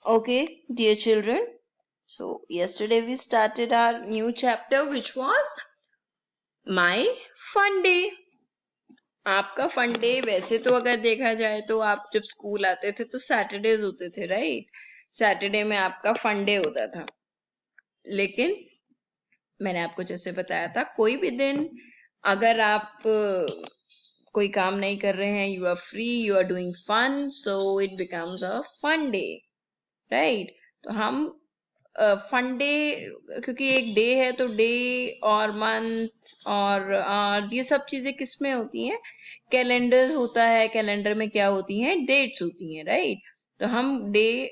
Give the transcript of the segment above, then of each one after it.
Okay, dear children. So, yesterday we started our new chapter, which was My Fun Day. आपका fun day वैसे तो अगर देखा जाए तो आप जब स्कूल आते थे तो सैटरडेज होते थे, राइट? सैटरडे में आपका फन डे होता था। लेकिन मैंने आपको जैसे बताया था, कोई भी दिन अगर आप कोई काम नहीं कर रहे हैं, you are free, you are doing fun, so it becomes a fun day, right? तो हम फन डे, क्योंकि एक डे है तो डे और मंथ और आवर्स ये सब चीजें किस में होती हैं? कैलेंडर होता है, कैलेंडर में क्या होती हैं? डेट्स होती हैं, राइट? तो हम डे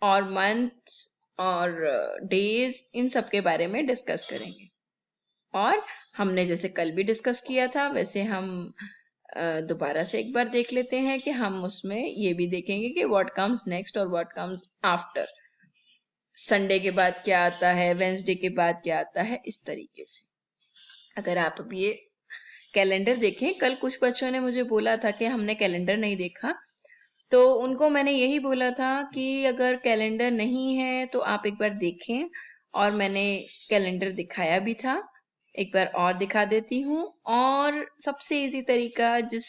और मंथ और डेज इन सब के बारे में डिस्कस करेंगे। और हमने जैसे कल भी डिस्कस किया था वैसे हम दोबारा से एक बार देख लेते हैं कि हम उसमें ये भी देखेंगे कि व्हाट कम्स नेक्स्ट और व्हाट कम्स आफ्टर। संडे के बाद क्या आता है, वेंसडे के बाद क्या आता है, इस तरीके से। अगर आप अब ये कैलेंडर देखें, कल कुछ बच्चों ने मुझे बोला था कि हमने कैलेंडर नहीं देखा, तो उनको मैंने यही बोला था कि अगर कैलेंडर नहीं है तो आप एक बार देखें, और मैंने कैलेंडर दिखाया भी था। एक बार और दिखा देती हूँ। और सबसे इजी तरीका, जिस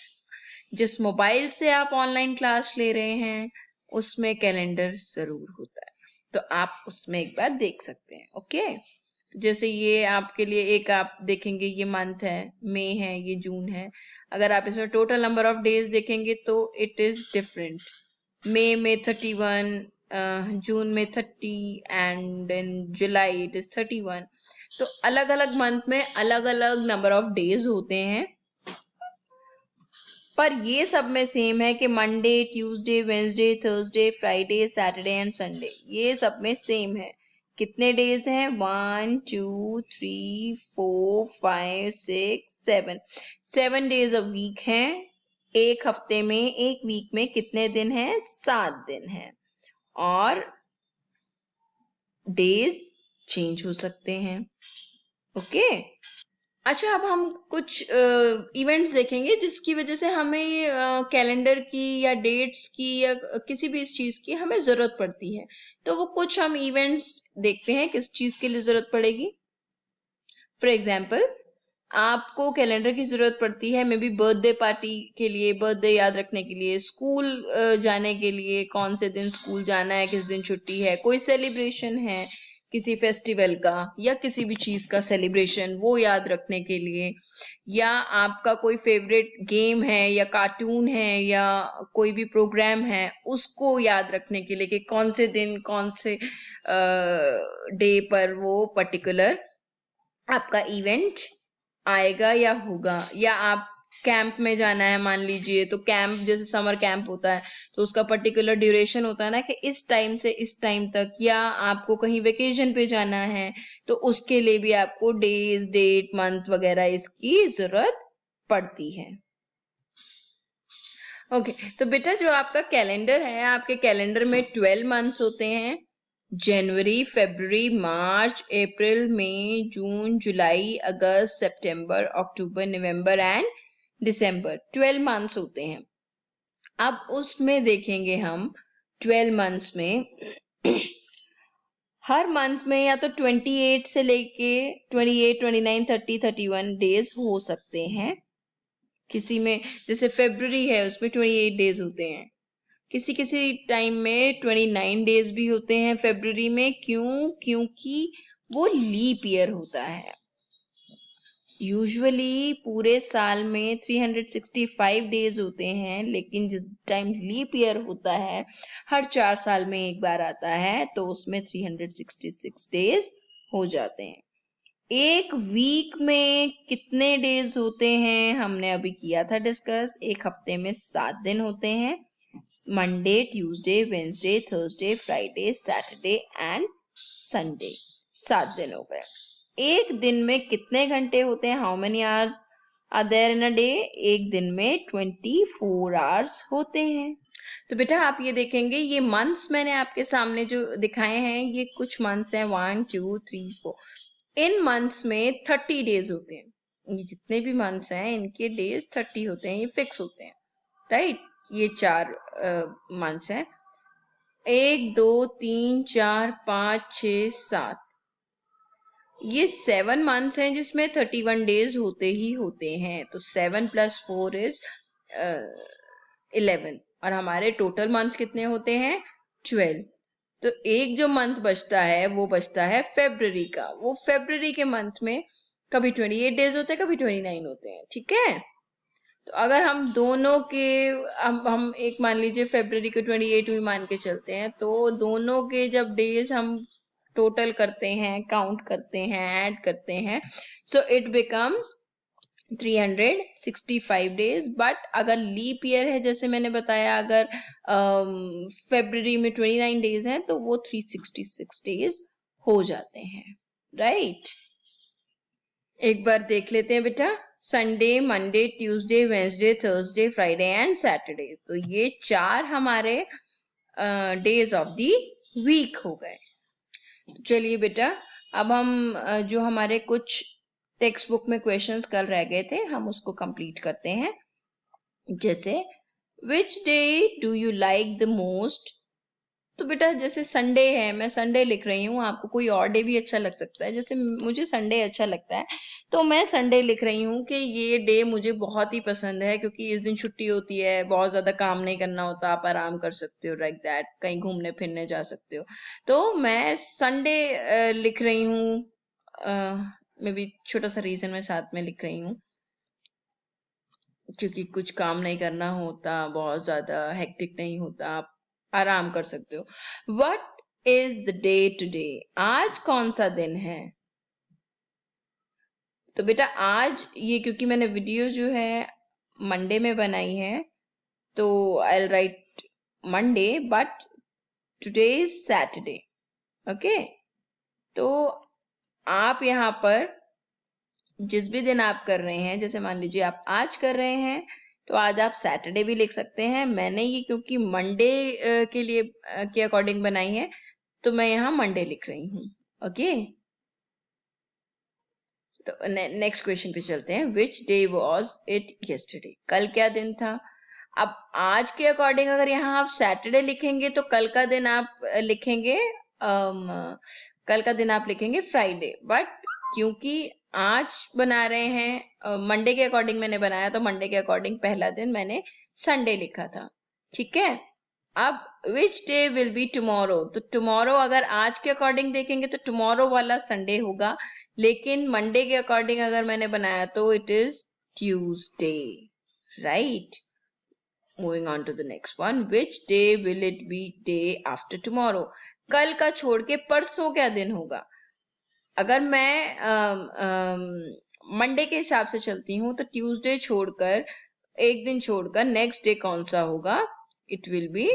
जिस मोबाइल से आप ऑनलाइन क्लास ले रहे हैं उसमें कैलेंडर जरूर होता है, तो आप उसमें एक बार देख सकते हैं। ओके, तो जैसे ये आपके लिए एक आप देखेंगे, ये मंथ है, मई है, ये जून है। अगर आप इसमें टोटल नंबर ऑफ डेज देखेंगे तो इट इज डिफरेंट। मई में 31, जून में 30 and in July it is 31। तो अलग अलग मंथ में अलग अलग नंबर ऑफ डेज होते हैं, पर ये सब में सेम है कि Monday, Tuesday, Wednesday, Thursday, Friday, Saturday and Sunday, ये सब में सेम है। कितने डेज हैं? 1 2 3 4 5 6 7, 7 डेज अ वीक हैं। एक हफ्ते में, एक वीक में कितने दिन हैं? 7 दिन हैं। और डेज चेंज हो सकते हैं। ओके, अच्छा, अब हम कुछ इवेंट्स देखेंगे जिसकी वजह से हमें कैलेंडर की या डेट्स की या किसी भी इस चीज की हमें जरूरत पड़ती है। तो वो कुछ हम इवेंट्स देखते हैं किस चीज के लिए जरूरत पड़ेगी। फॉर एग्जाम्पल, आपको कैलेंडर की जरूरत पड़ती है मे बी बर्थडे पार्टी के लिए, बर्थडे याद रखने के लिए, स्कूल जाने के लिए, कौन से दिन स्कूल जाना है, किस दिन छुट्टी है, कोई सेलिब्रेशन है किसी फेस्टिवल का या किसी भी चीज का सेलिब्रेशन, वो याद रखने के लिए, या आपका कोई फेवरेट गेम है या कार्टून है या कोई भी प्रोग्राम है उसको याद रखने के लिए कि कौन से दिन कौन से डे पर वो पर्टिकुलर आपका इवेंट आएगा या होगा। या आप कैंप में जाना है, मान लीजिए, तो कैंप जैसे समर कैंप होता है तो उसका पर्टिकुलर ड्यूरेशन होता है ना कि इस टाइम से इस टाइम तक, या आपको कहीं वेकेशन पे जाना है तो उसके लिए भी आपको डेज, डेट, मंथ वगैरह इसकी जरूरत पड़ती है। ओके, तो बेटा जो आपका कैलेंडर है, आपके कैलेंडर में 12 मंथ्स होते हैं। जनवरी, फरवरी, मार्च, अप्रैल, मई, जून, जुलाई, अगस्त, सितंबर, अक्टूबर, नवंबर एंड दिसंबर, 12 मंथ्स होते हैं। अब उसमें देखेंगे हम 12 मंथ्स में हर मंथ में या तो 28 से लेके 28, 29, 30, 31 डेज हो सकते हैं। किसी में जैसे फरवरी है उसमें 28 डेज होते हैं। किसी किसी टाइम में 29 डेज भी होते हैं फरवरी में। क्यों? क्योंकि वो लीप ईयर होता है। यूजुअली पूरे साल में 365 डेज होते हैं, लेकिन जिस टाइम लीप ईयर होता है, हर 4 साल में एक बार आता है, तो उसमें 366 डेज हो जाते हैं। एक वीक में कितने डेज होते हैं हमने अभी किया था डिस्कस। एक हफ्ते में 7 दिन होते हैं। Monday, Tuesday, Wednesday, Thursday, Friday, Saturday and Sunday, 7 दिन हो गए। एक दिन में कितने घंटे होते हैं? How many hours are there in a day? एक दिन में 24 आवर्स होते हैं। तो बेटा आप ये देखेंगे, ये मंथ्स मैंने आपके सामने जो दिखाए हैं, ये कुछ मंथ्स हैं, 1 2 3 4। इन मंथ्स में 30 डेज होते हैं। ये जितने भी मंथ्स हैं इनके डेज 30 होते हैं, ये फिक्स होते हैं, राइट? ये 4 मंथ्स हैं। 1 2 3 4 5 6 7, ये 7 मंथ्स हैं जिसमें 31 डेज होते ही होते हैं। तो 7 + 4 इज 11, और हमारे टोटल मंथ्स कितने होते हैं? 12। तो एक जो मंथ बचता है वो बचता है फेब्रुअरी का। वो फेब्रुअरी के मंथ में कभी 28 डेज होते हैं, कभी 29 होते हैं। ठीक है, तो अगर हम दोनों के हम एक मान लीजिए फेब्रुअरी को 28 भी मान के चलते हैं, तो दोनों के जब डेज हम टोटल करते हैं, काउंट करते हैं, ऐड करते हैं, सो इट बिकम्स 365 डेज। बट अगर लीप ईयर है, जैसे मैंने बताया, अगर फेब्रुअरी में 29 डेज हैं, तो वो 366 डेज हो जाते हैं। राइट, एक बार देख लेते हैं बेटा। Sunday, Monday, Tuesday, Wednesday, Thursday, Friday and Saturday, तो ये 4 हमारे डेज ऑफ द वीक हो गए। तो चलिए बेटा, अब हम जो हमारे कुछ टेक्स्ट बुक में क्वेश्चंस कल रह गए थे, हम उसको कंप्लीट करते हैं। जैसे which day do you like the most? तो बेटा जैसे संडे है, मैं संडे लिख रही हूँ, आपको कोई और डे भी अच्छा लग सकता है। जैसे मुझे संडे अच्छा लगता है, तो मैं संडे लिख रही हूँ कि ये डे मुझे बहुत ही पसंद है, क्योंकि इस दिन छुट्टी होती है, बहुत ज्यादा काम नहीं करना होता, आप आराम कर सकते हो, लाइक दैट, कहीं घूमने फिरने जा सकते हो। तो मैं संडे लिख रही हूँ। मैं भी छोटा सा रीजन में साथ में लिख रही हूँ, क्योंकि कुछ काम नहीं करना होता, बहुत ज्यादा हेक्टिक नहीं होता, आप आराम कर सकते हो। What is the day today? आज कौन सा दिन है? तो बेटा आज ये, क्योंकि मैंने वीडियो जो है मंडे में बनाई है, तो I write Monday, but today is Saturday. Okay, तो आप यहाँ पर जिस भी दिन आप कर रहे हैं, जैसे मान लीजिए आप आज कर रहे हैं, तो आज आप सैटरडे भी लिख सकते हैं। मैंने ये क्योंकि मंडे के लिए के अकॉर्डिंग बनाई है, तो मैं यहाँ मंडे लिख रही हूँ। ओके, तो नेक्स्ट क्वेश्चन पे चलते हैं। Which day was it yesterday? कल क्या दिन था? अब आज के अकॉर्डिंग अगर यहाँ आप सैटरडे लिखेंगे, तो कल का दिन आप लिखेंगे कल का दिन आप लिखेंगे फ्राइडे। बट क्योंकि आज बना रहे हैं मंडे के अकॉर्डिंग मैंने बनाया, तो मंडे के अकॉर्डिंग पहला दिन मैंने संडे लिखा था। ठीक है, अब विच डे विल बी टुमारो? तो टुमारो अगर आज के अकॉर्डिंग देखेंगे तो टुमारो वाला संडे होगा, लेकिन मंडे के अकॉर्डिंग अगर मैंने बनाया तो it is Tuesday. Right, moving on to the next one. Which day will it be day after tomorrow? कल का छोड़ के परसों क्या दिन होगा? अगर मैं मंडे के हिसाब से चलती हूँ, तो ट्यूसडे छोड़कर, एक दिन छोड़कर नेक्स्ट डे कौन सा होगा? It will be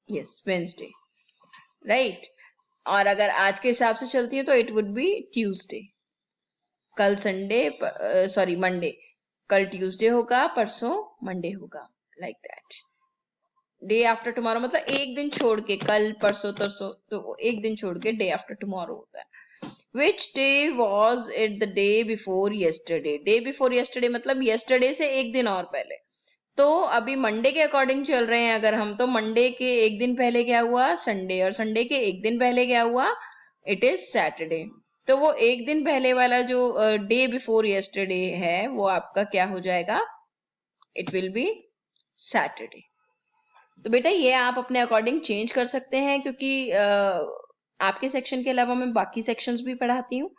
yes Wednesday. Right, और अगर आज के हिसाब से चलती है तो इट वुड बी ट्यूसडे। कल संडे, सॉरी मंडे, कल ट्यूसडे होगा, परसों मंडे होगा, like that. Day after tomorrow मतलब एक दिन छोड़ के, कल परसों तरसों, तो एक दिन छोड़ के डे आफ्टर टुमारो होता है। Which day was it the day before yesterday? Day before yesterday मतलब यस्टरडे से एक दिन और पहले। तो अभी मंडे के अकॉर्डिंग चल रहे हैं अगर हम, तो मंडे के एक दिन पहले क्या हुआ? संडे, और संडे के एक दिन पहले क्या हुआ? It is Saturday. तो वो एक दिन पहले वाला जो डे बिफोर यस्टरडे है, वो आपका क्या हो जाएगा? It will be Saturday. तो बेटा ये आप अपने अकॉर्डिंग चेंज कर सकते हैं, क्योंकि आपके सेक्शन के अलावा मैं बाकी सेक्शंस भी पढ़ाती हूँ,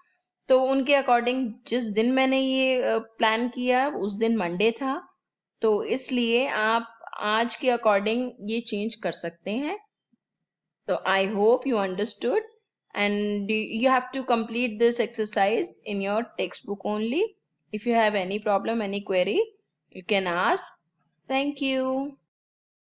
तो उनके अकॉर्डिंग जिस दिन मैंने ये प्लान किया उस दिन मंडे था, तो इसलिए आप आज के अकॉर्डिंग ये चेंज कर सकते हैं। तो I hope you understood, and you have to complete this exercise in your textbook only. If you have any problem, any query, you can ask. Thank you.